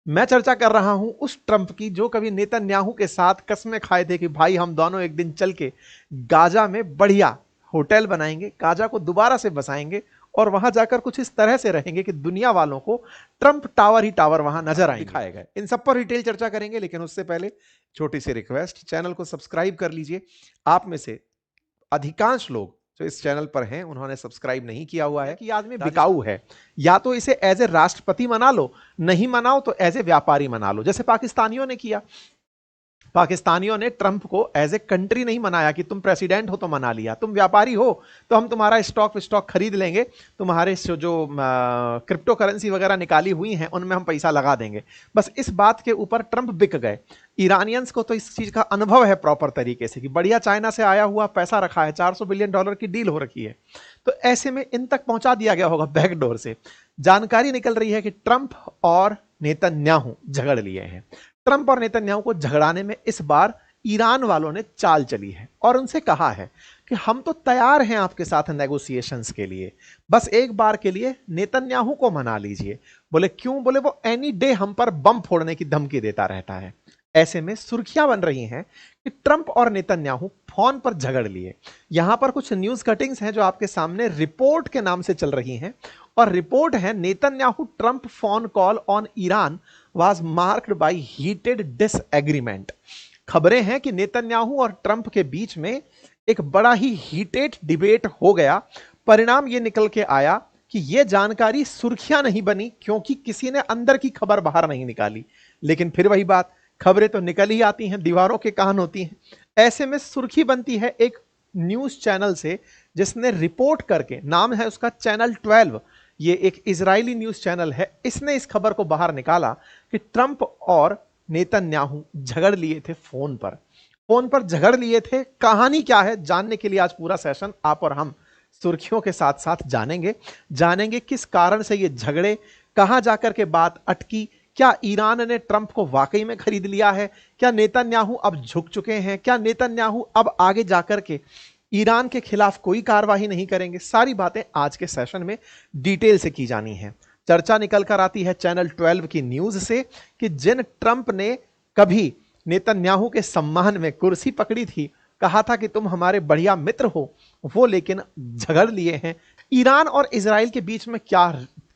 मैं चर्चा कर रहा हूं उस ट्रंप की जो कभी नेतन्याहू के साथ कस्में खाए थे कि भाई हम दोनों एक दिन चल के गाजा में बढ़िया होटल बनाएंगे, गाजा को दोबारा से बसाएंगे और वहां जाकर कुछ इस तरह से रहेंगे कि दुनिया वालों को ट्रंप टावर ही टावर वहां नजर आएंगे, दिखाए गए। इन सब पर डिटेल चर्चा करेंगे, लेकिन उससे पहले छोटी सी रिक्वेस्ट, चैनल को सब्सक्राइब कर लीजिए। आप में से अधिकांश लोग जो इस चैनल पर हैं उन्होंने सब्सक्राइब नहीं किया हुआ है कि आदमी बिकाऊ है, या तो इसे एज ए राष्ट्रपति मना लो, नहीं मनाओ तो एज ए व्यापारी मना लो, जैसे पाकिस्तानियों ने किया। पाकिस्तानियों ने ट्रंप को एज ए कंट्री नहीं मनाया कि तुम प्रेसिडेंट हो तो मना लिया, तुम व्यापारी हो तो हम तुम्हारा स्टॉक खरीद लेंगे, तुम्हारे जो क्रिप्टो करेंसी वगैरह निकाली हुई हैं उनमें हम पैसा लगा देंगे। बस इस बात के ऊपर ट्रंप बिक गए। ईरानियंस को तो इस चीज का अनुभव है प्रॉपर तरीके से कि बढ़िया चाइना से आया हुआ पैसा रखा है, $400 बिलियन की डील हो रखी है, तो ऐसे में इन तक पहुंचा दिया गया होगा बैकडोर से। जानकारी निकल रही है कि ट्रंप और नेतन्याहू झगड़ लिए हैं। ट्रंप और नेतन्याहू को झगड़ाने में इस बार ईरान वालों ने चाल चली है और उनसे कहा है कि हम तो तैयार हैं आपके साथ नेगोशिएशंस के लिए, बस एक बार के लिए नेतन्याहू को मना लीजिए। बोले क्यों? बोले वो एनी डे हम पर बम फोड़ने की धमकी देता रहता है। ऐसे में सुर्खियां बन रही हैं कि ट्रंप और नेतन्याहू फोन पर झगड़ लिए। यहां पर कुछ न्यूज कटिंग्स हैं जो आपके सामने रिपोर्ट के नाम से चल रही हैं, और रिपोर्ट है Netanyahu Trump phone call on Iran was marked by heated disagreement. खबरें हैं कि नेतन्याहू और ट्रंप के बीच में एक बड़ा ही हीटेड डिबेट हो गया। परिणाम यह निकल के आया कि यह जानकारी सुर्खियां नहीं बनी क्योंकि किसी ने अंदर की खबर बाहर नहीं निकाली, लेकिन फिर वही बात, खबरें तो निकल ही आती हैं, दीवारों के कान होती हैं। ऐसे में सुर्खी बनती है एक न्यूज चैनल से जिसने रिपोर्ट करके, नाम है उसका चैनल 12, ये एक इजरायली न्यूज चैनल है, इसने इस खबर को बाहर निकाला कि ट्रंप और नेतन्याहू झगड़ लिए थे फोन पर झगड़ लिए थे। कहानी क्या है जानने के लिए आज पूरा सेशन आप और हम सुर्खियों के साथ साथ जानेंगे किस कारण से ये झगड़े, कहां जाकर के बात अटकी, क्या ईरान ने ट्रंप को वाकई में खरीद लिया है, क्या नेतन्याहू अब झुक चुके हैं, क्या नेतन्याहू अब आगे जाकर के ईरान के खिलाफ कोई कार्रवाई नहीं करेंगे। सारी बातें आज के सेशन में डिटेल से की जानी है। चर्चा निकल कर आती है चैनल 12 की न्यूज से कि जिन ट्रंप ने कभी नेतन्याहू के सम्मान में कुर्सी पकड़ी थी, कहा था कि तुम हमारे बढ़िया मित्र हो, वो लेकिन झगड़ लिए हैं। ईरान और इजराइल के बीच में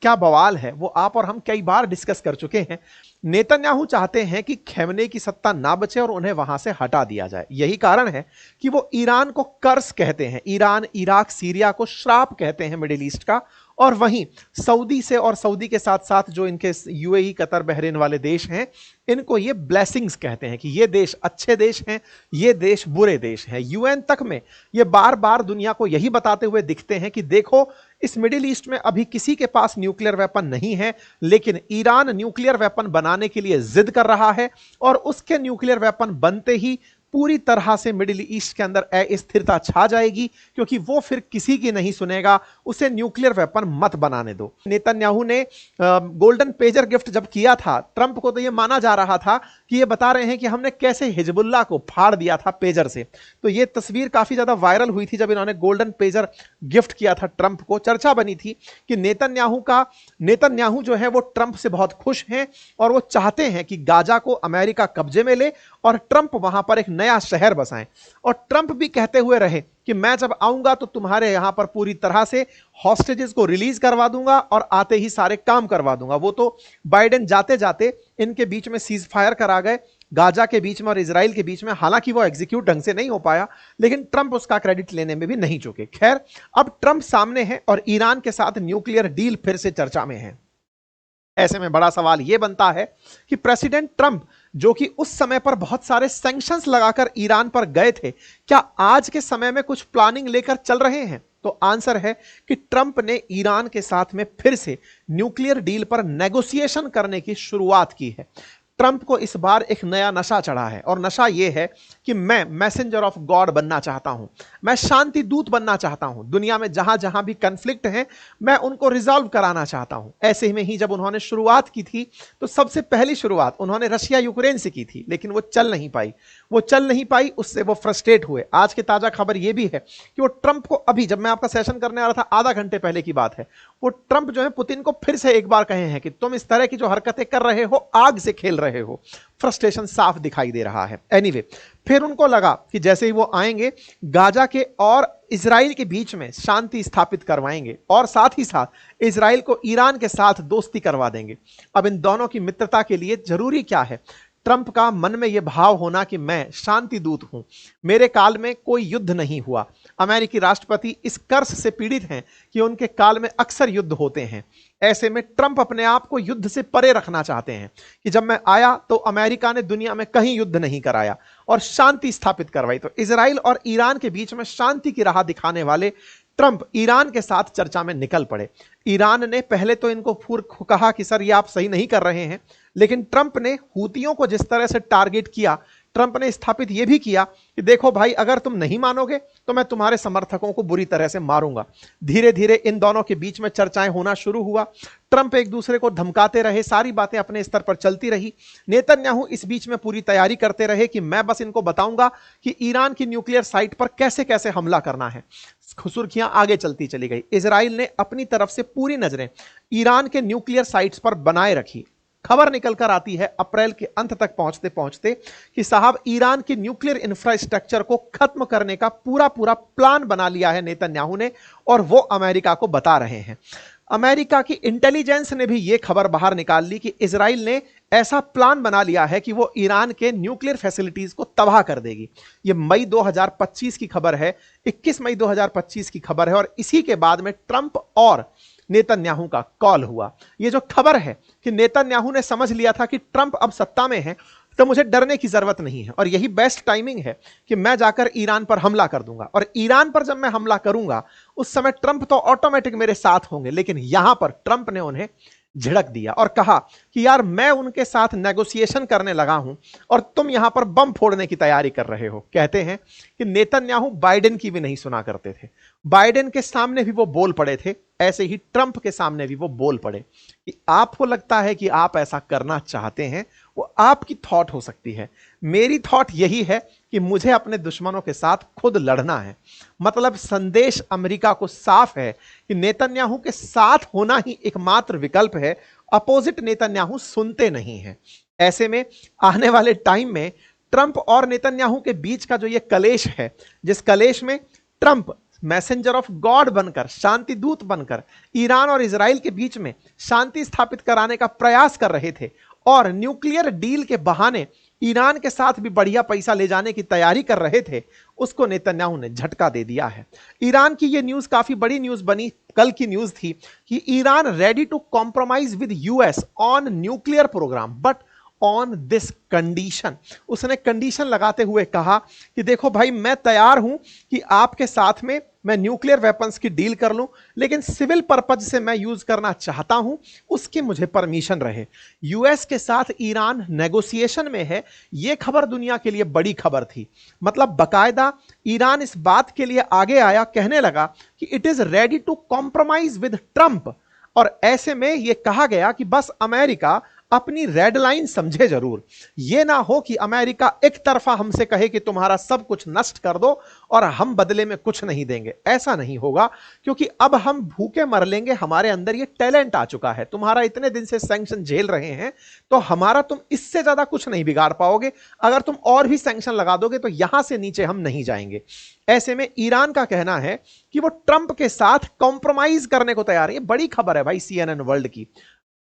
क्या बवाल है वो आप और हम कई बार डिस्कस कर चुके हैं। नेतन्याहू चाहते हैं कि खैमने की सत्ता ना बचे और उन्हें वहां से हटा दिया जाए। यही कारण है कि वो ईरान को कर्स कहते हैं, ईरान, इराक, सीरिया को श्राप कहते हैं मिडिल ईस्ट का, और वहीं सऊदी से और सऊदी के साथ साथ जो इनके यूएई, कतर, बहरीन वाले देश हैं, इनको ये ब्लेसिंग्स कहते हैं कि ये देश अच्छे देश हैं, ये देश बुरे देश हैं। यूएन तक में ये बार बार दुनिया को यही बताते हुए दिखते हैं कि देखो इस मिडिल ईस्ट में अभी किसी के पास न्यूक्लियर वेपन नहीं है, लेकिन ईरान न्यूक्लियर वेपन बनाने के लिए जिद कर रहा है और उसके न्यूक्लियर वेपन बनते ही पूरी तरह से मिडिल ईस्ट के अंदर अस्थिरता छा जाएगी, क्योंकि वो फिर किसी की नहीं सुनेगा, उसे न्यूक्लियर वेपन मत बनाने दो। नेतन्याहू ने गोल्डन पेजर गिफ्ट जब किया था ट्रंप को, तो ये माना जा रहा था कि ये बता रहे हैं कि हमने कैसे हिजबुल्लाह को फाड़ दिया था पेजर से। तो ये तस्वीर काफी ज्यादा वायरल हुई थी जब इन्होंने गोल्डन पेजर गिफ्ट किया था ट्रंप को। चर्चा बनी थी कि नेतन्याहू जो है वो ट्रंप से बहुत खुश हैं और वो चाहते हैं कि गाजा को अमेरिका कब्जे में ले और ट्रंप वहां पर एक नया शहर बसाएं। और ट्रंप भी कहते हुए रहे कि मैं जब आऊंगा तो तुम्हारे यहां पर पूरी तरह से हॉस्टेजेस को रिलीज करवा दूंगा और आते ही सारे काम करवा दूंगा। वो तो बाइडेन जाते जाते इनके बीच में सीज फायर करा गए, गाजा के बीच में और इजराइल के बीच में। हालांकि वो एग्जीक्यूट ढंग से नहीं हो पाया, लेकिन ट्रंप उसका क्रेडिट लेने में भी नहीं चूके। खैर, अब ट्रंप सामने है और ईरान के साथ न्यूक्लियर डील फिर से चर्चा में है। ऐसे में बड़ा सवाल यह बनता है कि प्रेसिडेंट ट्रंप, जो कि उस समय पर बहुत सारे सैंक्शंस लगाकर ईरान पर गए थे, क्या आज के समय में कुछ प्लानिंग लेकर चल रहे हैं? तो आंसर है कि ट्रंप ने ईरान के साथ में फिर से न्यूक्लियर डील पर नेगोशिएशन करने की शुरुआत की है। ट्रंप को इस बार एक नया नशा चढ़ा है और नशा यह है कि मैं मैसेंजर ऑफ गॉड बनना चाहता हूं, मैं शांति दूत बनना चाहता हूं। दुनिया में जहां जहां भी कन्फ्लिक्ट हैं मैं उनको रिजॉल्व कराना चाहता हूं। ऐसे में ही जब उन्होंने शुरुआत की थी तो सबसे पहली शुरुआत उन्होंने रशिया यूक्रेन से की थी, लेकिन वो चल नहीं पाई, उससे वो फ्रस्ट्रेट हुए। आज की ताजा खबर यह भी है कि वो ट्रंप को, अभी जब मैं आपका सेशन करने आ रहा था आधा घंटे पहले की बात है, वो ट्रंप जो है पुतिन को फिर से एक बार कहे हैं कि तुम इस तरह की जो हरकतें कर रहे हो आग से खेल रहे हो। फ्रस्ट्रेशन साफ दिखाई दे रहा है। एनीवे, फिर उनको लगा कि जैसे ही वो आएंगे गाजा के और इजराइल के बीच में शांति स्थापित करवाएंगे और साथ ही साथ इजराइल को ईरान के साथ दोस्ती करवा देंगे। अब इन दोनों की मित्रता के लिए जरूरी क्या है? ट्रंप का मन में यह भाव होना कि मैं शांति दूत हूं, मेरे काल में कोई युद्ध नहीं हुआ। अमेरिकी राष्ट्रपति इस कर्ज से पीड़ित हैं कि उनके काल में अक्सर युद्ध होते हैं। ऐसे में ट्रंप अपने आप को युद्ध से परे रखना चाहते हैं कि जब मैं आया तो अमेरिका ने दुनिया में कहीं युद्ध नहीं कराया और शांति स्थापित करवाई। तो इजराइल और ईरान के बीच में शांति की राह दिखाने वाले ट्रंप ईरान के साथ चर्चा में निकल पड़े। ईरान ने पहले तो इनको कहा कि सर ये आप सही नहीं कर रहे हैं, लेकिन ट्रंप ने हूतियों को जिस तरह से टारगेट किया, ट्रंप ने स्थापित यह भी किया कि देखो भाई, अगर तुम नहीं मानोगे तो मैं तुम्हारे समर्थकों को बुरी तरह से मारूंगा। धीरे धीरे इन दोनों के बीच में चर्चाएं होना शुरू हुआ। ट्रंप एक दूसरे को धमकाते रहे, सारी बातें अपने स्तर पर चलती रही। नेतन्याहू इस बीच में पूरी तैयारी करते रहे कि मैं बस इनको बताऊंगा कि ईरान की न्यूक्लियर साइट पर कैसे कैसे हमला करना है। सुर्खियां आगे चलती चली गई। इजराइल ने अपनी तरफ से पूरी नजरें ईरान के न्यूक्लियर साइट्स पर बनाए रखी। खबर निकलकर आती है अप्रैल के अंत तक पहुंचते पहुंचते कि साहब ईरान की न्यूक्लियर इंफ्रास्ट्रक्चर को खत्म करने का पूरा पूरा प्लान बना लिया है नेतन्याहू ने, और वो अमेरिका को बता रहे हैं। अमेरिका की इंटेलिजेंस ने भी यह खबर बाहर निकाल ली कि इजराइल ने ऐसा प्लान बना लिया है कि वो ईरान के न्यूक्लियर फैसिलिटीज को तबाह कर देगी। यह मई 2025 की खबर है, 21 मई 2025 की खबर है। और इसी के बाद में ट्रंप और नेतन्याहू का कॉल हुआ। यह जो खबर है कि नेतन्याहू ने समझ लिया था कि ट्रंप अब सत्ता में है तो मुझे डरने की जरूरत नहीं है और यही बेस्ट टाइमिंग है कि मैं जाकर ईरान पर हमला कर दूंगा। और ईरान पर जब मैं हमला करूंगा उस समय ट्रंप तो ऑटोमेटिक मेरे साथ होंगे, लेकिन यहां पर ट्रंप ने उन्हें झिड़क दिया और कहा कि यार मैं उनके साथ नेगोशिएशन करने लगा हूं और तुम यहां पर बम फोड़ने की तैयारी कर रहे हो। कहते हैं कि नेतन्याहू बाइडेन की भी नहीं सुना करते थे। बाइडेन के सामने भी वो बोल पड़े थे, ऐसे ही ट्रंप के सामने भी वो बोल पड़े कि आपको लगता है कि आप ऐसा करना चाहते हैं, वो आपकी थॉट हो सकती है। मेरी थॉट यही है कि मुझे अपने दुश्मनों के साथ खुद लड़ना है। मतलब संदेश अमेरिका को साफ है कि नेतन्याहू के साथ होना ही एकमात्र विकल्प है। अपोजिट नेतन्याहू सुनते नहीं हैं। ऐसे में आने वाले टाइम में ट्रंप और नेतन्याहू के बीच का जो ये कलेश है, जिस कलेश में ट्रंप मैसेंजर ऑफ गॉड बनकर, शांति दूत बनकर ईरान और इजराइल के बीच में शांति स्थापित कराने का प्रयास कर रहे थे और न्यूक्लियर डील के बहाने ईरान के साथ भी बढ़िया पैसा ले जाने की तैयारी कर रहे थे, उसको नेतन्याहू ने झटका दे दिया है। ईरान की यह न्यूज काफी बड़ी न्यूज बनी। कल की न्यूज थी कि Iran ready to compromise with US on nuclear programme but on this condition. उसने कंडीशन लगाते हुए कहा कि देखो भाई, मैं तैयार हूं कि आपके साथ में मैं न्यूक्लियर वेपन्स की डील कर लूं, लेकिन सिविल पर्पज से मैं यूज करना चाहता हूं, उसकी मुझे परमिशन रहे। यूएस के साथ ईरान नेगोशिएशन में है। यह खबर दुनिया के लिए बड़ी खबर थी। मतलब बकायदा ईरान इस बात के लिए आगे आया, कहने लगा कि it is ready to compromise with Trump. और ऐसे में यह कहा गया कि बस अमेरिका अपनी रेड लाइन समझे जरूर। यह ना हो कि अमेरिका एक तरफा हमसे कहे कि तुम्हारा सब कुछ नष्ट कर दो और हम बदले में कुछ नहीं देंगे। ऐसा नहीं होगा, क्योंकि अब हम भूखे मर लेंगे। हमारे अंदर ये टैलेंट आ चुका है। तुम्हारा इतने दिन से सैंक्शन झेल रहे हैं तो हमारा तुम इससे ज्यादा कुछ नहीं बिगाड़ पाओगे। अगर तुम और भी सैंक्शन लगा दोगे तो यहां से नीचे हम नहीं जाएंगे। ऐसे में ईरान का कहना है कि वो ट्रंप के साथ कॉम्प्रोमाइज करने को तैयार है। ये बड़ी खबर है भाई CNN वर्ल्ड की।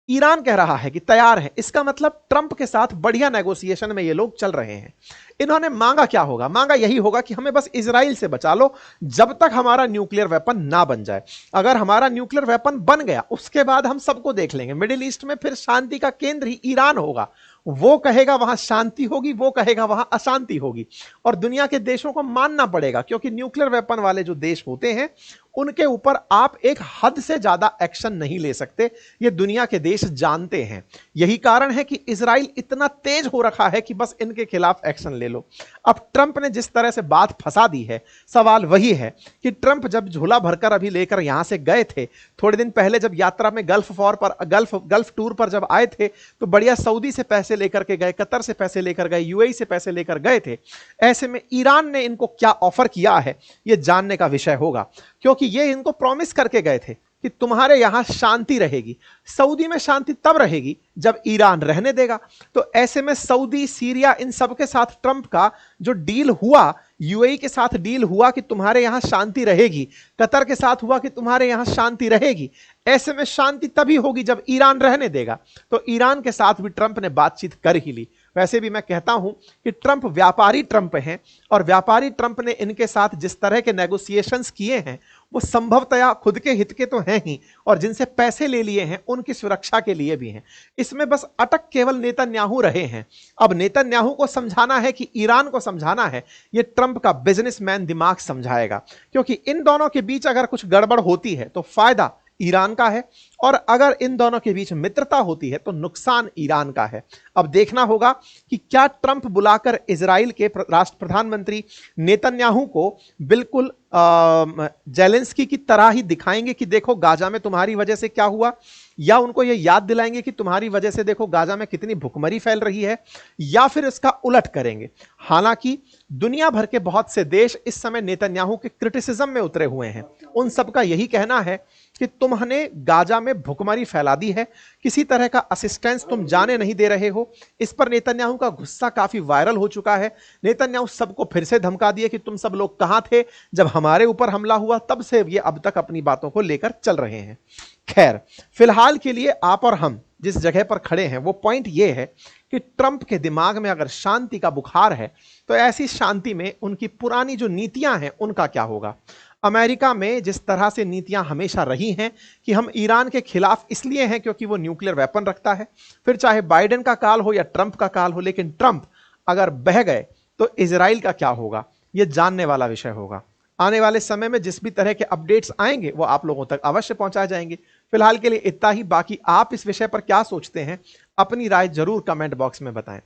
ईरान कह रहा है कि तैयार है। इसका मतलब ट्रंप के साथ बढ़िया नेगोशिएशन में ये लोग चल रहे हैं। इन्होंने मांगा क्या होगा? मांगा यही होगा कि हमें बस इजराइल से बचा लो जब तक हमारा न्यूक्लियर वेपन ना बन जाए। अगर हमारा न्यूक्लियर वेपन बन गया उसके बाद हम सबको देख लेंगे। मिडिल ईस्ट में फिर शांति का केंद्र ही ईरान होगा। वो कहेगा वहां शांति होगी, वो कहेगा वहां अशांति होगी। और दुनिया के देशों को मानना पड़ेगा, क्योंकि न्यूक्लियर वेपन वाले जो देश होते हैं उनके ऊपर आप एक हद से ज्यादा एक्शन नहीं ले सकते। ये दुनिया के देश जानते हैं। यही कारण है कि इजराइल इतना तेज हो रखा है कि बस इनके खिलाफ एक्शन ले लो। अब ट्रंप ने जिस तरह से बात फंसा दी है, सवाल वही है कि ट्रंप जब झोला भरकर अभी लेकर यहां से गए थे, थोड़े दिन पहले जब यात्रा में गल्फ टूर पर जब आए थे तो बढ़िया सऊदी से पैसे लेकर के गए, कतर से पैसे लेकर गए, यूएई से पैसे लेकर गए थे। ऐसे में ईरान ने इनको क्या ऑफर किया है यह जानने का विषय होगा, क्योंकि ये इनको प्रॉमिस करके गए थे कि तुम्हारे यहां शांति रहेगी। सऊदी में शांति तब रहेगी जब ईरान रहने देगा। तो ऐसे में सऊदी, सीरिया, इन सब के साथ ट्रंप का जो डील हुआ, यूएई के साथ डील हुआ कि तुम्हारे यहां शांति रहेगी, कतर के साथ हुआ कि तुम्हारे यहां शांति रहेगी, ऐसे में शांति तभी होगी जब ईरान रहने देगा। तो ईरान के साथ भी ट्रंप ने बातचीत कर ही ली। वैसे भी मैं कहता हूं कि ट्रंप व्यापारी ट्रंप हैं, और व्यापारी ट्रंप ने इनके साथ जिस तरह के नेगोशिएशंस किए हैं वो संभवतया खुद के हित के तो हैं ही, और जिनसे पैसे ले लिए हैं उनकी सुरक्षा के लिए भी हैं। इसमें बस अटक केवल नेतन्याहू रहे हैं। अब नेतन्याहू को समझाना है कि ईरान को समझाना है, ये ट्रंप का बिजनेसमैन दिमाग समझाएगा। क्योंकि इन दोनों के बीच अगर कुछ गड़बड़ होती है तो फायदा ईरान का है, और अगर इन दोनों के बीच मित्रता होती है तो नुकसान ईरान का है। अब देखना होगा कि क्या ट्रंप बुलाकर इजराइल के राष्ट्र प्रधानमंत्री नेतन्याहू को बिल्कुल जेलेंस्की की तरह ही दिखाएंगे कि देखो गाजा में तुम्हारी वजह से क्या हुआ, या उनको यह याद दिलाएंगे कि तुम्हारी वजह से देखो गाजा में कितनी भुखमरी फैल रही है, या फिर इसका उलट करेंगे। हालांकि दुनिया भर के बहुत से देश इस समय नेतन्याहू के क्रिटिसिज्म में उतरे हुए हैं। उन सबका यही कहना है कि तुमने गाजा में भुखमरी फैला दी है, किसी तरह का असिस्टेंस तुम जाने नहीं दे रहे हो। इस पर नेतन्याहू का गुस्सा काफी वायरल हो चुका है। नेतन्याहू सबको फिर से धमका दिए कि तुम सब लोग कहां थे जब हमारे ऊपर हमला हुआ, तब से ये अब तक अपनी बातों को लेकर चल रहे हैं। खैर, फिलहाल के लिए आप और हम जिस जगह पर खड़े हैं वो पॉइंट ये है कि ट्रंप के दिमाग में अगर शांति का बुखार है तो ऐसी शांति में उनकी पुरानी जो नीतियां हैं उनका क्या होगा। अमेरिका में जिस तरह से नीतियां हमेशा रही हैं कि हम ईरान के खिलाफ इसलिए हैं क्योंकि वो न्यूक्लियर वेपन रखता है, फिर चाहे बाइडेन का काल हो या ट्रंप का काल हो, लेकिन ट्रंप अगर बह गए तो इजराइल का क्या होगा, यह जानने वाला विषय होगा। आने वाले समय में जिस भी तरह के अपडेट्स आएंगे वो आप लोगों तक अवश्य पहुंचाए जाएंगे। फिलहाल के लिए इतना ही। बाकी आप इस विषय पर क्या सोचते हैं, अपनी राय जरूर कमेंट बॉक्स में बताएं।